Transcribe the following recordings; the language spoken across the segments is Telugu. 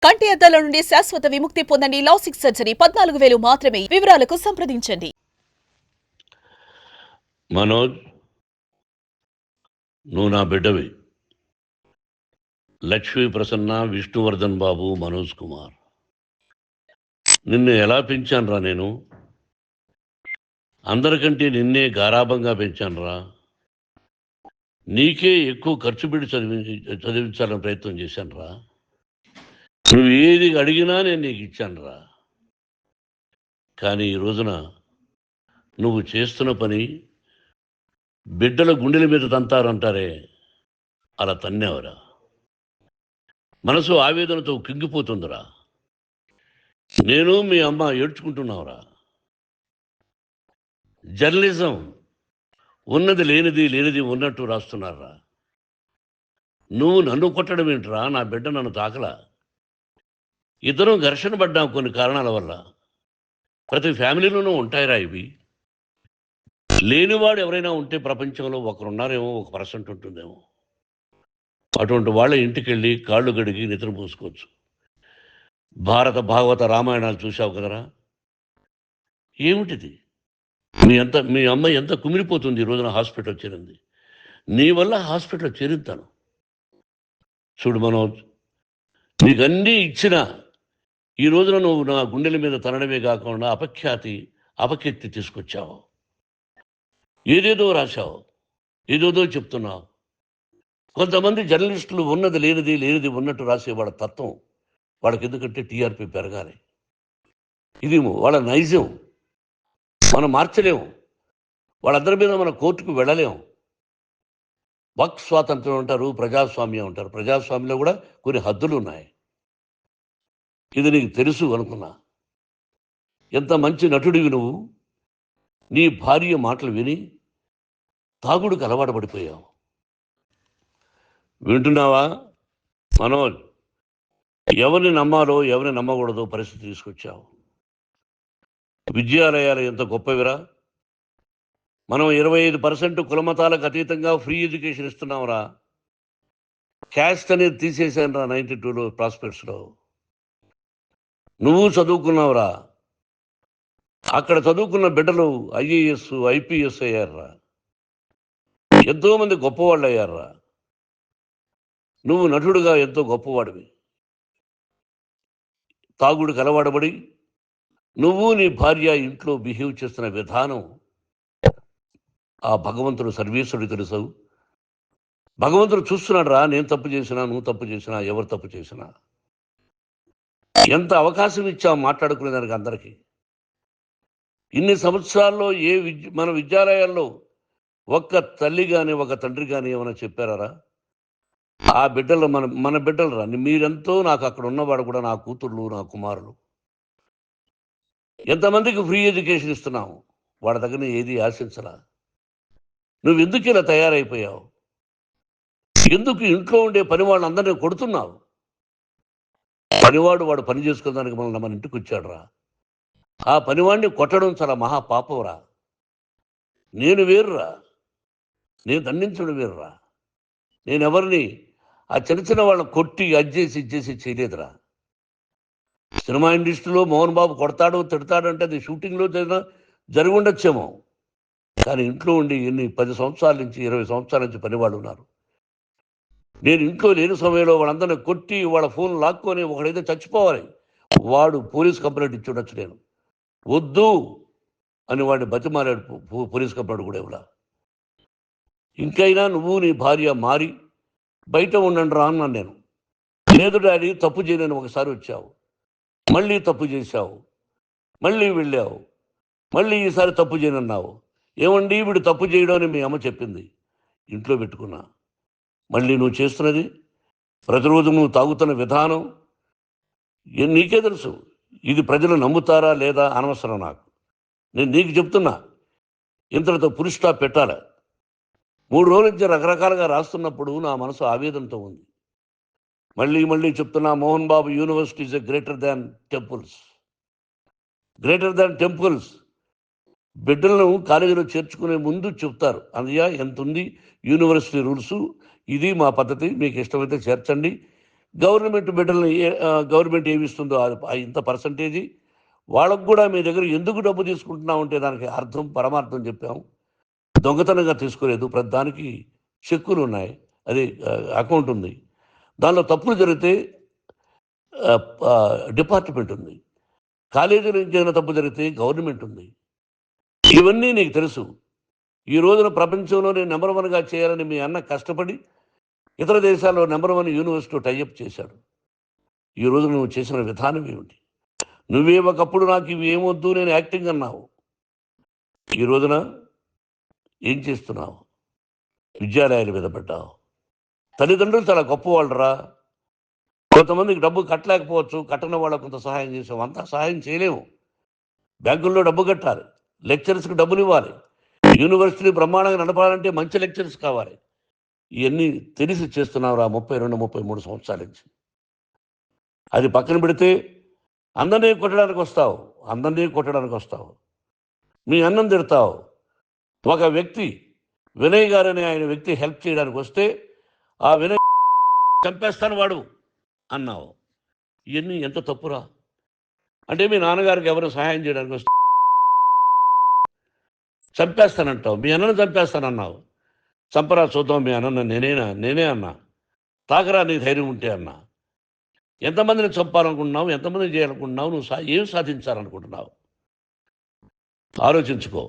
కంటి అద్దాల నుండి శాశ్వత విముక్తి పొందండి. లాసిక్ సర్జరీ 14,000 మాత్రమే. వివరాలకు సంప్రదించండి. మనోజ్, నువ్వు నా బిడ్డవి. లక్ష్మీ ప్రసన్న, విష్ణువర్ధన్ బాబు, మనోజ్ కుమార్. నిన్ను ఎలా పెంచానురా నేను? అందరికంటే నిన్నే గారాభంగా పెంచానురా. నీకే ఎక్కువ ఖర్చు పెట్టి చదివించాలని ప్రయత్నం చేశానురా. నువ్వు ఏది అడిగినా నేను నీకు ఇచ్చానురా. కానీ ఈ రోజున నువ్వు చేస్తున్న పని బిడ్డల గుండెల మీద తంతారంటారే, అలా తన్నేవరా. మనసు ఆవేదనతో కింగిపోతుందిరా. నేను మీ అమ్మ ఏడ్చుకుంటున్నావురా. జర్నలిజం ఉన్నది లేనిది, లేనిది ఉన్నట్టు రాస్తున్నారా. నువ్వు నన్ను కొట్టడం ఏంట్రా? నా బిడ్డ నన్ను తాకలా. ఇద్దరం ఘర్షణ పడ్డాం కొన్ని కారణాల వల్ల. ప్రతి ఫ్యామిలీలోనూ ఉంటాయిరా ఇవి. లేనివాడు ఎవరైనా ఉంటే ప్రపంచంలో ఒకరున్నారేమో, 1% ఉంటుందేమో. అటువంటి వాళ్ళ ఇంటికి వెళ్ళి కాళ్ళు గడిగి నిద్ర పూసుకోవచ్చు. భారత భాగవత రామాయణాలు చూసావు కదరా. ఏమిటిది? మీ అమ్మ ఎంత కుమిలిపోతుంది ఈ రోజున హాస్పిటల్ చేరింది. నీ వల్ల హాస్పిటల్ చేరుతాను. చూడు మనోజ్, నీకన్నీ ఇచ్చిన ఈ రోజున నువ్వు నా గుండెల మీద తనడమే కాకుండా అపకీర్తి తీసుకొచ్చావు. ఏదేదో రాశావు, ఏదేదో చెప్తున్నావు. కొంతమంది జర్నలిస్టులు ఉన్నది లేనిది, లేనిది ఉన్నట్టు రాసేవాళ్ళ తత్వం వాళ్ళకి. ఎందుకంటే టీఆర్పీ పెరగాలి. ఇది వాళ్ళ నైజం. మనం మార్చలేము. వాళ్ళందరి మీద మన కోర్టుకు వెళ్ళలేము. వాక్ స్వాతంత్రం అంటారు, ప్రజాస్వామ్యం అంటారు. ప్రజాస్వామ్యంలో కూడా కొన్ని హద్దులు ఉన్నాయి. ఇది నీకు తెలుసు అనుకున్నా. ఎంత మంచి నటుడివి నువ్వు. నీ భార్య మాటలు విని తాగుడుకు అలవాటు పడిపోయావు. వింటున్నావా మనోజ్? ఎవరిని నమ్మాలో ఎవరిని నమ్మకూడదో పరిస్థితి తీసుకొచ్చావు. విద్యాలయాలు ఎంత గొప్పవిరా. మనం 25% కులమతాలకు అతీతంగా ఫ్రీ ఎడ్యుకేషన్ ఇస్తున్నాంరా. క్యాస్ట్ అనేది తీసేశాను రా 92లో ప్రాస్పెక్ట్స్లో. నువ్వు చదువుకున్నావురా. అక్కడ చదువుకున్న బిడ్డలు IAS, IPS అయ్యారా. ఎంతోమంది గొప్పవాళ్ళు అయ్యారా. నువ్వు నటుడుగా ఎంతో గొప్పవాడివి. తాగుడికి అలవాడబడి నువ్వు నీ భార్య ఇంట్లో బిహేవ్ చేస్తున్న విధానం ఆ భగవంతుడు సర్వేశ్వరుడు తెలుసు. భగవంతుడు చూస్తున్నాడు రా. నేను తప్పు చేసినా, నువ్వు తప్పు చేసినా, ఎవరు తప్పు చేసినా. ఎంత అవకాశం ఇచ్చావు మాట్లాడుకునేదానికి అందరికీ. ఇన్ని సంవత్సరాల్లో మన విద్యాలయాల్లో ఒక్క తల్లి కానీ ఒక తండ్రి కానీ ఏమైనా చెప్పారా? ఆ బిడ్డలు మన బిడ్డలు రా. మీరెంతో నాకు అక్కడ ఉన్నవాడు కూడా నా కూతుర్లు, నా కుమారులు. ఎంతమందికి ఫ్రీ ఎడ్యుకేషన్ ఇస్తున్నావు. వాడి దగ్గర ఏది ఆశించరా. నువ్వు ఎందుకు ఇలా తయారైపోయావు? ఎందుకు ఇంట్లో ఉండే పని వాళ్ళందరినీ కొడుతున్నావు? పనివాడు వాడు పని చేసుకోవడానికి మన ఇంటికి వచ్చాడు రా. ఆ పనివాడిని కొట్టడం చాలా మహాపాపంరా. నేను వేరురా. నేను దండించడం వేరురా. నేను ఎవరిని ఆ చిన్న వాళ్ళని కొట్టి ఇచ్చేసి చేయలేదురా. సినిమా ఇండస్ట్రీలో మోహన్ బాబు కొడతాడు, తిడతాడు అంటే అది షూటింగ్లో జరిగి ఉండొచ్చేమో. కానీ ఇంట్లో ఉండి 10 సంవత్సరాల నుంచి 20 సంవత్సరాల నుంచి పనివాళ్ళు ఉన్నారు. నేను ఇంట్లో లేని సమయంలో వాళ్ళందరినీ కొట్టి వాళ్ళ ఫోన్ లాక్కొని ఒకడైతే చచ్చిపోవాలి. వాడు పోలీస్ కంప్లైంట్ ఇచ్చి ఉండొచ్చు. నేను వద్దు అని వాడిని బతిమాలాడు. పోలీస్ కంప్లైంట్ కూడా ఇవ్వడా. ఇంకైనా నువ్వు నీ భార్య మారి బయట ఉండండి రా అన్నాను నేను. లేదు డాడీ, తప్పు చేయలేని ఒకసారి వచ్చావు, మళ్ళీ తప్పు చేశావు, మళ్ళీ వెళ్ళావు, మళ్ళీ ఈసారి తప్పు చేయనన్నావు. ఏమండి వీడు తప్పు చేయడం అని మీ అమ్మ చెప్పింది. ఇంట్లో పెట్టుకున్నా. మళ్ళీ నువ్వు చేస్తున్నది, ప్రతిరోజు నువ్వు తాగుతున్న విధానం నీకే తెలుసు. ఇది ప్రజలు నమ్ముతారా లేదా అనవసరం నాకు. నేను నీకు చెప్తున్నా, ఇంతటితో ఫుల్ స్టాప్ పెట్టాలి. 3 రోజుల నుంచి రకరకాలుగా రాస్తున్నప్పుడు నా మనసు ఆవేదనతో ఉంది. మళ్ళీ చెప్తున్నా, Mohan Babu university is greater than temples. Greater than temples. బిడ్డలను కాలేజీలో చేర్చుకునే ముందు చెప్తారు, అన్నయ్య ఎంత ఉంది యూనివర్సిటీ రూల్స్, ఇది మా పద్ధతి, మీకు ఇష్టమైతే చేర్చండి, గవర్నమెంట్ బిడ్డల్ని గవర్నమెంట్ ఏమి ఇస్తుందో ఇంత పర్సంటేజీ వాళ్ళకు కూడా మీ దగ్గర ఎందుకు డబ్బు తీసుకుంటున్నాం అంటే దానికి అర్థం పరమార్థం చెప్పాము. దొంగతనంగా తీసుకోలేదు, ప్రతి దానికి చెక్కులు ఉన్నాయి, అది అకౌంట్ ఉంది. దానిలో తప్పులు జరిగితే డిపార్ట్మెంట్ ఉంది, కాలేజీలో ఏదైనా తప్పు జరిగితే గవర్నమెంట్ ఉంది. ఇవన్నీ నీకు తెలుసు. ఈ రోజున ప్రపంచంలో నేను నెంబర్ 1గా చేయాలని మీ అన్న కష్టపడి ఇతర దేశాల్లో నెంబర్ 1 యూనివర్సిటీ టైఅప్ చేశాడు. ఈ రోజు నువ్వు చేసిన విధానం ఏమిటి? నువ్వే ఒకప్పుడు నాకు ఇవి ఏమొద్దు నేను యాక్టింగ్ అన్నావు, ఈ రోజున ఏం చేస్తున్నావు? విద్యాలయాల మీద పడ్డావు. తల్లిదండ్రులు చాలా గొప్పవాళ్ళరా. కొంతమందికి డబ్బు కట్టలేకపోవచ్చు, కట్టని వాళ్ళకు కొంత సహాయం చేసాం, అంతా సహాయం చేయలేము. బ్యాంకుల్లో డబ్బు కట్టాలి, లెక్చరర్స్కి డబ్బులు ఇవ్వాలి, యూనివర్సిటీ బ్రహ్మాండంగా నడపాలంటే మంచి లెక్చరర్స్ కావాలి. ఇవన్నీ తెలిసి చేస్తున్నావురా 32-33 సంవత్సరాల నుంచి. అది పక్కన పెడితే అందరినీ కొట్టడానికి వస్తావు, మీ అన్నం తిడతావు. ఒక వ్యక్తి వినయ్ గారని ఆయన వ్యక్తి హెల్ప్ చేయడానికి వస్తే ఆ వినయ్ చంపేస్తాను వాడు అన్నావు. ఇవన్నీ ఎంత తప్పురా? అంటే మీ నాన్నగారికి ఎవరు సహాయం చేయడానికి వస్తే చంపేస్తానంటావు, మీ అన్నను చంపేస్తానన్నావు. చంపరా చూద్దాం మీ అన్న, నేనే అన్నా. తాకరా నీ ధైర్యం ఉంటే అన్నా. ఎంతమందిని చంపాలనుకుంటున్నావు, ఎంతమందిని చేయాలనుకుంటున్నావు, నువ్వు ఏం సాధించాలనుకుంటున్నావు? ఆలోచించుకో.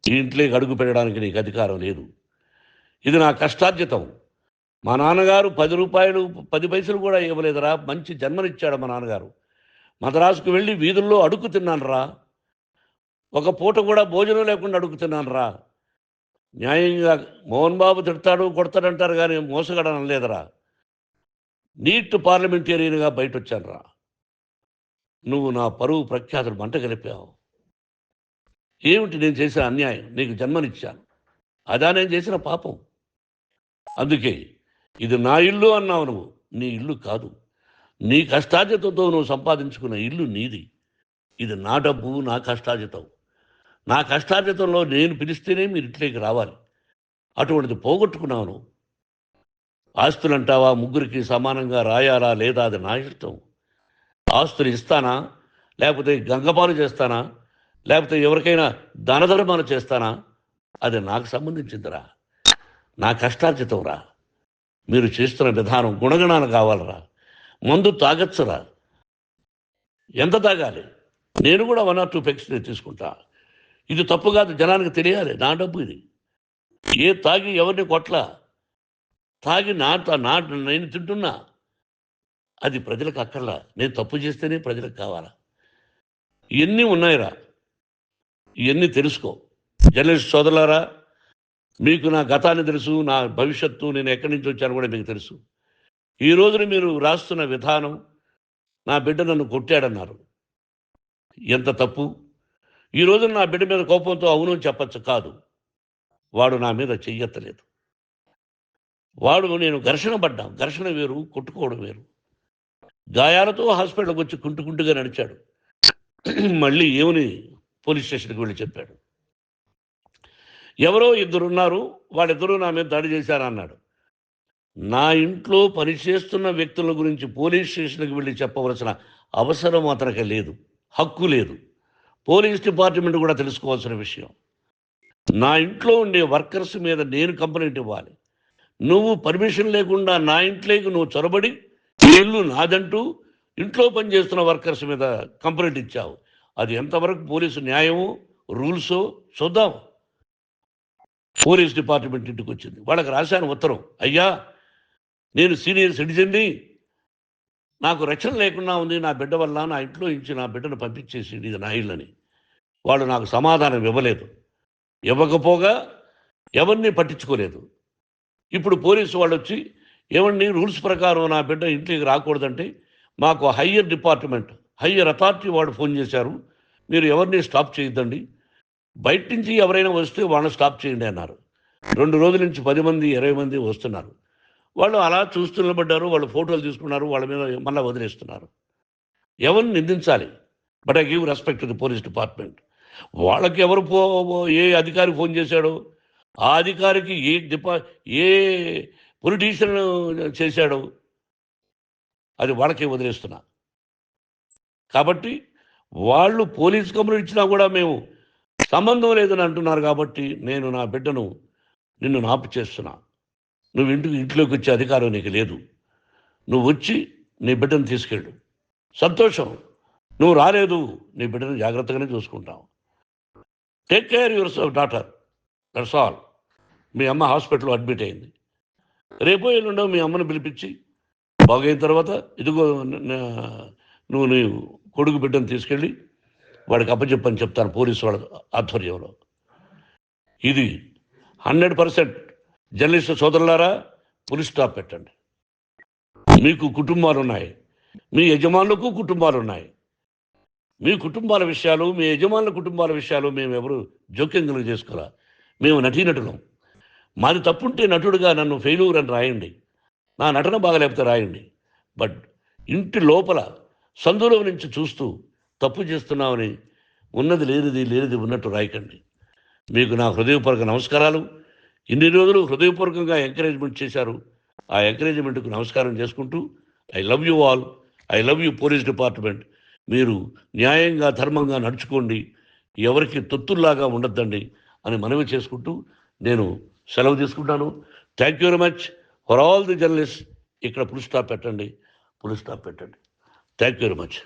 ఈ ఇంట్లోకి అడుగు పెట్టడానికి నీకు అధికారం లేదు. ఇది నా కష్టార్జితం. మా నాన్నగారు 10 రూపాయలు 10 పైసలు కూడా ఇవ్వలేదురా, మంచి జన్మనిచ్చాడు మా నాన్నగారు. మద్రాసుకు వెళ్ళి వీధుల్లో అడుగు తిన్నాను రా, ఒక పూట కూడా భోజనం లేకుండా అడుగు తిన్నాను రా. న్యాయంగా మోహన్ బాబు తిడతాడు కొడతాడంటారు కానీ మోసగాడని అనలేదురా. నీట్ పార్లమెంటేరియన్గా బయట వచ్చాను రా. నువ్వు నా పరువు ప్రఖ్యాతులు మంట కలిపావు. ఏమిటి నేను చేసిన అన్యాయం? నీకు జన్మనిచ్చాను, అదా నేను చేసిన పాపం. అందుకే ఇది నా ఇల్లు అన్నావు. నువ్వు నీ ఇల్లు కాదు, నీ కష్టార్జితంతో నువ్వు సంపాదించుకున్న ఇల్లు నీది. ఇది నా డబ్బు, నా కష్టార్జితం. నా కష్టార్జితంలో నేను పిలిస్తేనే మీరు ఇంట్లోకి రావాలి. అటువంటిది పోగొట్టుకున్నావు నువ్వు. ఆస్తులు అంటావా, ముగ్గురికి సమానంగా రాయాలా లేదా అది నా ఇష్టం. ఆస్తులు ఇస్తానా, లేకపోతే గంగపాలు చేస్తానా, లేకపోతే ఎవరికైనా దానధర్మాలు చేస్తానా, అది నాకు సంబంధించిందిరా, నా కష్టార్జితం రా. మీరు చేస్తున్న విధానం గుణగణాలు కావాలరా. మందు తాగచ్చురా, ఎంత తాగాలి? నేను కూడా 1 or 2 పెగ్స్ తీసుకుంటా. ఇది తప్పు కాదు, జనానికి తెలియాలి, నా డబ్బు ఇది. తాగి ఎవరిని కొట్లా, తాగి నేను తింటున్నా, అది ప్రజలకు అక్కర్లా. నేను తప్పు చేస్తేనే ప్రజలకు కావాలా. ఇవన్నీ ఉన్నాయిరా, ఇవన్నీ తెలుసుకో. జర్నలిస్ట్ సోదరులారా, మీకు నా గతాన్ని తెలుసు, నా భవిష్యత్తు, నేను ఎక్కడి నుంచి వచ్చాను కూడా మీకు తెలుసు. ఈ రోజున మీరు రాస్తున్న విధానం, నా బిడ్డ నన్ను కొట్టాడన్నారు, ఎంత తప్పు. ఈ రోజున నా బిడ్డ మీద కోపంతో అవును చెప్పచ్చు, కాదు, వాడు నా మీద చెయ్యెత్తలేదు. నేను ఘర్షణ పడ్డాం. ఘర్షణ వేరు, కొట్టుకోవడం వేరు. గాయాలతో హాస్పిటల్కి వచ్చి కుంటుకుంటుగా నడిచాడు. మళ్ళీ ఏమని పోలీస్ స్టేషన్కి వెళ్ళి చెప్పాడు. ఎవరో 2 ఉన్నారు, వాళ్ళిద్దరూ నా మీద దాడి చేశారన్నాడు. నా ఇంట్లో పనిచేస్తున్న వ్యక్తుల గురించి పోలీస్ స్టేషన్కి వెళ్ళి చెప్పవలసిన అవసరం అతనికి లేదు, హక్కు లేదు. పోలీస్ డిపార్ట్మెంట్ కూడా తెలుసుకోవాల్సిన విషయం. నా ఇంట్లో ఉండే వర్కర్స్ మీద నేను కంప్లైంట్ ఇవ్వాలి. నువ్వు పర్మిషన్ లేకుండా నా ఇంట్లోకి నువ్వు చొరబడి ఇల్లు నాదంటూ ఇంట్లో పనిచేస్తున్న వర్కర్స్ మీద కంప్లైంట్ ఇచ్చావు. అది ఎంతవరకు పోలీసు న్యాయమో రూల్సో చూద్దాం. పోలీస్ డిపార్ట్మెంట్ ఇంటికి వచ్చింది, వాళ్ళకి రాశాను ఉత్తరం, అయ్యా నేను సీనియర్ సిటిజన్ని, నాకు రక్షణ లేకుండా ఉంది, నా బిడ్డ వల్ల నా ఇంట్లో నుంచి నా బిడ్డను పంపించేసి ఇది నా ఇల్లని. వాళ్ళు నాకు సమాధానం ఇవ్వలేదు. ఇవ్వకపోగా ఎవరిని పట్టించుకోలేదు. ఇప్పుడు పోలీసు వాళ్ళు వచ్చి ఏమండి రూల్స్ ప్రకారం నా బిడ్డ ఇంటికి రాకూడదంటే మాకు హయ్యర్ డిపార్ట్మెంట్, హయ్యర్ అథారిటీ వాడు ఫోన్ చేశారు, మీరు ఎవరిని స్టాప్ చేయొద్దండి, బయట నుంచి ఎవరైనా వస్తే వాళ్ళని స్టాప్ చేయండి అన్నారు. 2 రోజుల నుంచి 10 మంది 20 మంది వస్తున్నారు. వాళ్ళు అలా చూస్తూ నిలబడ్డారు, వాళ్ళు ఫోటోలు తీసుకున్నారు, వాళ్ళ మీద మళ్ళీ వదిలేస్తున్నారు. ఎవరిని నిందించాలి? But I give respect to the police department. వాళ్ళకి ఎవరు ఏ అధికారి ఫోన్ చేశాడో, ఆ అధికారికి ఏ పొలిటీషియన్ చేశాడో, అది వాళ్ళకే వదిలేస్తున్నా. కాబట్టి వాళ్ళు పోలీస్ కంప్లైంట్ ఇచ్చినా కూడా మేము సంబంధం లేదని అంటున్నారు. కాబట్టి నేను నా బిడ్డను నిన్ను నాపు చేస్తున్నా. నువ్వు ఇంట్లోకి వచ్చే అధికారం నీకు లేదు. నువ్వు వచ్చి నీ బిడ్డను తీసుకెళ్ళు. సంతోషం, నువ్వు రాలేదు, నీ బిడ్డను జాగ్రత్తగానే చూసుకుంటావు. Take care your daughter, that's all. మీ అమ్మ హాస్పిటల్లో అడ్మిట్ అయింది. రేపో ఎల్లుండో మీ అమ్మను పిలిపించి బాగైన తర్వాత ఇదిగో నువ్వు నీ కొడుకు బిడ్డను తీసుకెళ్ళి వాడికి అప్పచెప్పని చెప్తాను పోలీసు వాళ్ళ ఆధ్వర్యంలో. ఇది 100% జర్నలిస్టు సోదరులారా, పులి స్టాప్ పెట్టండి. మీకు కుటుంబాలు ఉన్నాయి, మీ యజమానులకు కుటుంబాలు ఉన్నాయి. మీ కుటుంబాల విషయాలు, మీ యజమానుల కుటుంబాల విషయాలు మేము ఎవరు జోక్యం కలుగు చేసుకోరా. మేము నటీనటులం. మాది తప్పుంటే నటుడుగా నన్ను ఫెయిల్యూర్ అని రాయండి, నా నటన బాగలేకపోతే రాయండి. బట్ ఇంటి లోపల సందులో నుంచి చూస్తూ తప్పు చేస్తున్నామని ఉన్నది లేనిది ఉన్నట్టు రాయకండి. మీకు నా హృదయపూర్వక నమస్కారాలు. ఇన్ని రోజులు హృదయపూర్వకంగా ఎంకరేజ్మెంట్ చేశారు. ఆ ఎంకరేజ్మెంట్కు నమస్కారం చేసుకుంటూ I love you all. I love you police department. మీరు న్యాయంగా ధర్మంగా నడుచుకోండి, ఎవరికి తొత్తుల్లాగా ఉండొద్దండి అని మనవి చేసుకుంటూ నేను సెలవు తీసుకుంటాను. Thank you very much for all the journalist. ఇక్కడ పులి స్టాప్ పెట్టండి. Thank you very much.